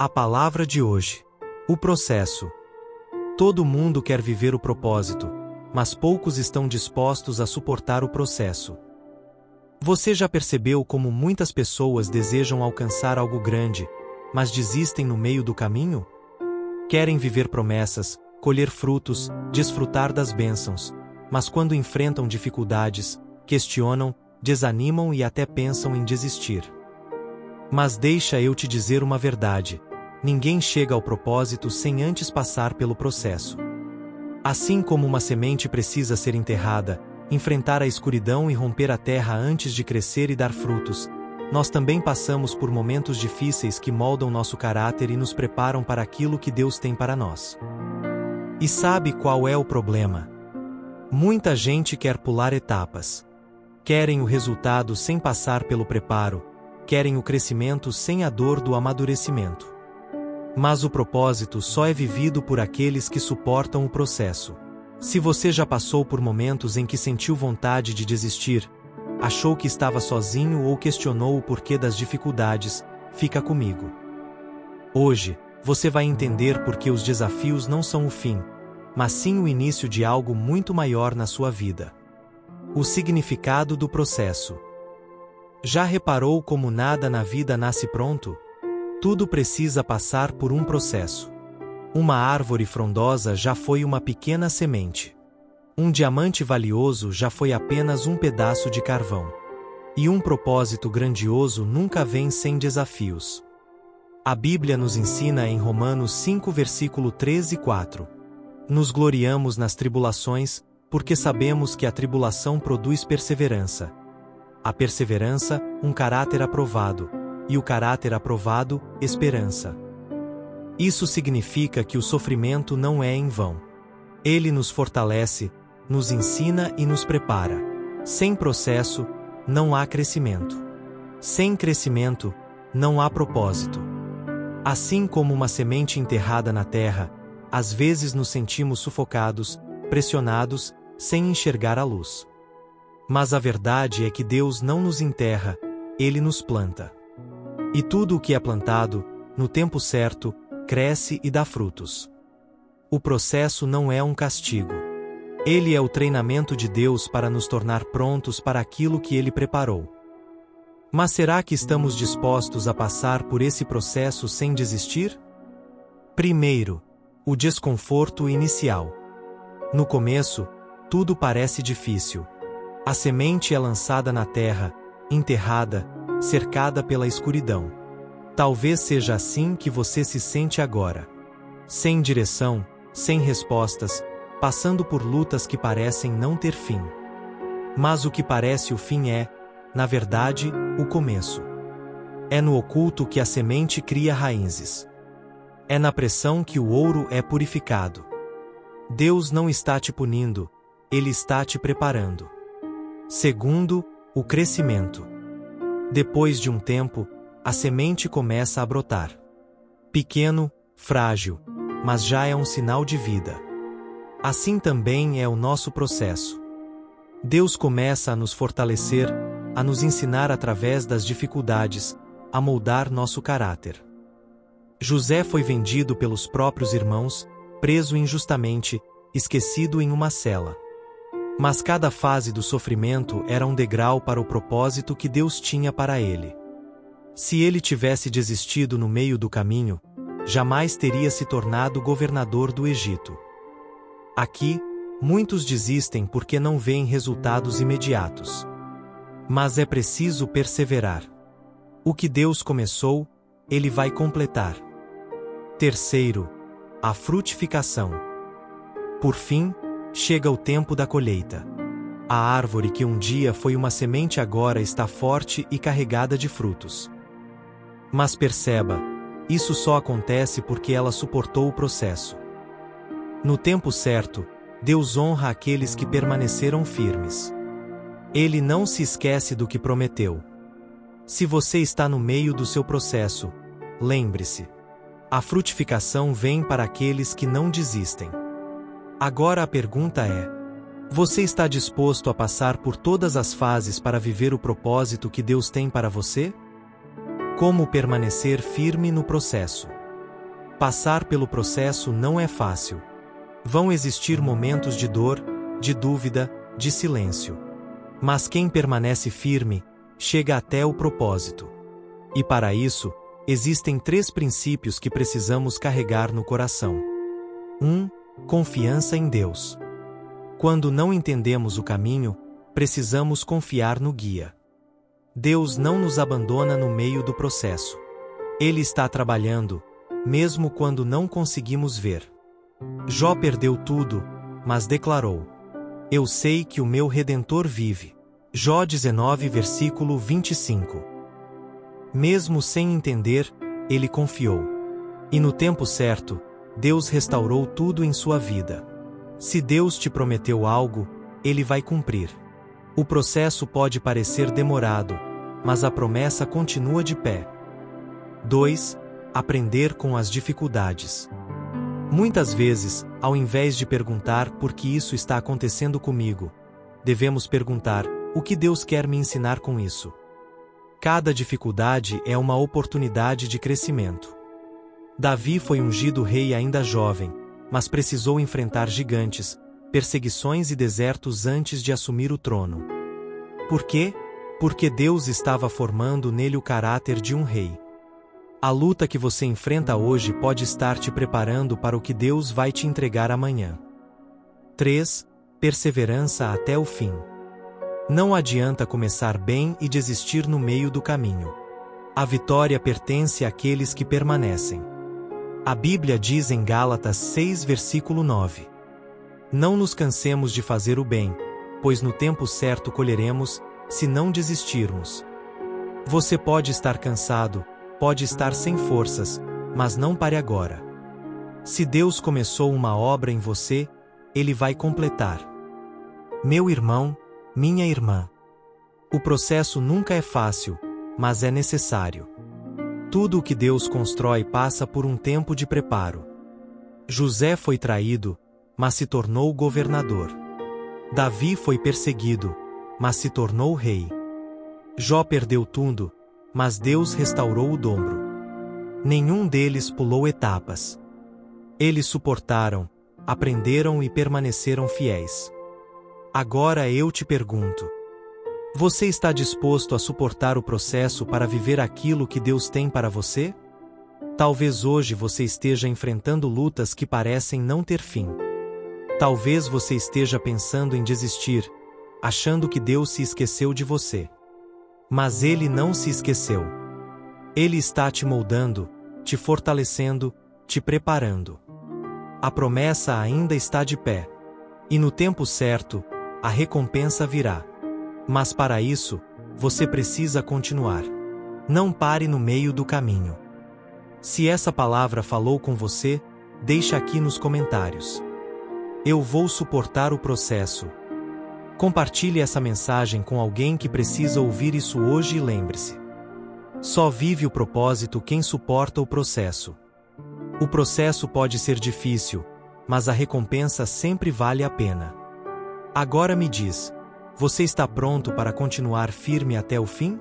A palavra de hoje. O processo. Todo mundo quer viver o propósito, mas poucos estão dispostos a suportar o processo. Você já percebeu como muitas pessoas desejam alcançar algo grande, mas desistem no meio do caminho? Querem viver promessas, colher frutos, desfrutar das bênçãos, mas quando enfrentam dificuldades, questionam, desanimam e até pensam em desistir. Mas deixa eu te dizer uma verdade: ninguém chega ao propósito sem antes passar pelo processo. Assim como uma semente precisa ser enterrada, enfrentar a escuridão e romper a terra antes de crescer e dar frutos, nós também passamos por momentos difíceis que moldam nosso caráter e nos preparam para aquilo que Deus tem para nós. E sabe qual é o problema? Muita gente quer pular etapas. Querem o resultado sem passar pelo preparo, querem o crescimento sem a dor do amadurecimento. Mas o propósito só é vivido por aqueles que suportam o processo. Se você já passou por momentos em que sentiu vontade de desistir, achou que estava sozinho ou questionou o porquê das dificuldades, fica comigo. Hoje, você vai entender por que os desafios não são o fim, mas sim o início de algo muito maior na sua vida. O significado do processo. Já reparou como nada na vida nasce pronto? Tudo precisa passar por um processo. Uma árvore frondosa já foi uma pequena semente. Um diamante valioso já foi apenas um pedaço de carvão. E um propósito grandioso nunca vem sem desafios. A Bíblia nos ensina em Romanos 5 versículo 3 e 4. Nos gloriamos nas tribulações, porque sabemos que a tribulação produz perseverança. A perseverança, um caráter aprovado, e o caráter aprovado, esperança. Isso significa que o sofrimento não é em vão. Ele nos fortalece, nos ensina e nos prepara. Sem processo, não há crescimento. Sem crescimento, não há propósito. Assim como uma semente enterrada na terra, às vezes nos sentimos sufocados, pressionados, sem enxergar a luz. Mas a verdade é que Deus não nos enterra, Ele nos planta. E tudo o que é plantado, no tempo certo, cresce e dá frutos. O processo não é um castigo. Ele é o treinamento de Deus para nos tornar prontos para aquilo que Ele preparou. Mas será que estamos dispostos a passar por esse processo sem desistir? Primeiro, o desconforto inicial. No começo, tudo parece difícil. A semente é lançada na terra, enterrada, cercada pela escuridão. Talvez seja assim que você se sente agora. Sem direção, sem respostas, passando por lutas que parecem não ter fim. Mas o que parece o fim é, na verdade, o começo. É no oculto que a semente cria raízes. É na pressão que o ouro é purificado. Deus não está te punindo, Ele está te preparando. Segundo, o crescimento. Depois de um tempo, a semente começa a brotar. Pequeno, frágil, mas já é um sinal de vida. Assim também é o nosso processo. Deus começa a nos fortalecer, a nos ensinar através das dificuldades, a moldar nosso caráter. José foi vendido pelos próprios irmãos, preso injustamente, esquecido em uma cela. Mas cada fase do sofrimento era um degrau para o propósito que Deus tinha para ele. Se ele tivesse desistido no meio do caminho, jamais teria se tornado governador do Egito. Aqui, muitos desistem porque não veem resultados imediatos. Mas é preciso perseverar. O que Deus começou, Ele vai completar. Terceiro, a frutificação. Por fim, chega o tempo da colheita. A árvore que um dia foi uma semente agora está forte e carregada de frutos. Mas perceba, isso só acontece porque ela suportou o processo. No tempo certo, Deus honra aqueles que permaneceram firmes. Ele não se esquece do que prometeu. Se você está no meio do seu processo, lembre-se: a frutificação vem para aqueles que não desistem. Agora a pergunta é: você está disposto a passar por todas as fases para viver o propósito que Deus tem para você? Como permanecer firme no processo? Passar pelo processo não é fácil. Vão existir momentos de dor, de dúvida, de silêncio. Mas quem permanece firme, chega até o propósito. E para isso, existem 3 princípios que precisamos carregar no coração. 1. Confiança em Deus. Quando não entendemos o caminho, precisamos confiar no guia. Deus não nos abandona no meio do processo. Ele está trabalhando, mesmo quando não conseguimos ver. Jó perdeu tudo, mas declarou: Eu sei que o meu Redentor vive. Jó 19, versículo 25. Mesmo sem entender, ele confiou. E no tempo certo, Deus restaurou tudo em sua vida. Se Deus te prometeu algo, Ele vai cumprir. O processo pode parecer demorado, mas a promessa continua de pé. 2. Aprender com as dificuldades. Muitas vezes, ao invés de perguntar por que isso está acontecendo comigo, devemos perguntar: o que Deus quer me ensinar com isso? Cada dificuldade é uma oportunidade de crescimento. Davi foi ungido rei ainda jovem, mas precisou enfrentar gigantes, perseguições e desertos antes de assumir o trono. Por quê? Porque Deus estava formando nele o caráter de um rei. A luta que você enfrenta hoje pode estar te preparando para o que Deus vai te entregar amanhã. 3. Perseverança até o fim. Não adianta começar bem e desistir no meio do caminho. A vitória pertence àqueles que permanecem. A Bíblia diz em Gálatas 6, versículo 9: Não nos cansemos de fazer o bem, pois no tempo certo colheremos, se não desistirmos. Você pode estar cansado, pode estar sem forças, mas não pare agora. Se Deus começou uma obra em você, Ele vai completar. Meu irmão, minha irmã. O processo nunca é fácil, mas é necessário. Tudo o que Deus constrói passa por um tempo de preparo. José foi traído, mas se tornou governador. Davi foi perseguido, mas se tornou rei. Jó perdeu tudo, mas Deus restaurou o dobro. Nenhum deles pulou etapas. Eles suportaram, aprenderam e permaneceram fiéis. Agora eu te pergunto: você está disposto a suportar o processo para viver aquilo que Deus tem para você? Talvez hoje você esteja enfrentando lutas que parecem não ter fim. Talvez você esteja pensando em desistir, achando que Deus se esqueceu de você. Mas Ele não se esqueceu. Ele está te moldando, te fortalecendo, te preparando. A promessa ainda está de pé. E no tempo certo, a recompensa virá. Mas para isso, você precisa continuar. Não pare no meio do caminho. Se essa palavra falou com você, deixa aqui nos comentários. Eu vou suportar o processo. Compartilhe essa mensagem com alguém que precisa ouvir isso hoje e lembre-se: só vive o propósito quem suporta o processo. O processo pode ser difícil, mas a recompensa sempre vale a pena. Agora me diz: você está pronto para continuar firme até o fim?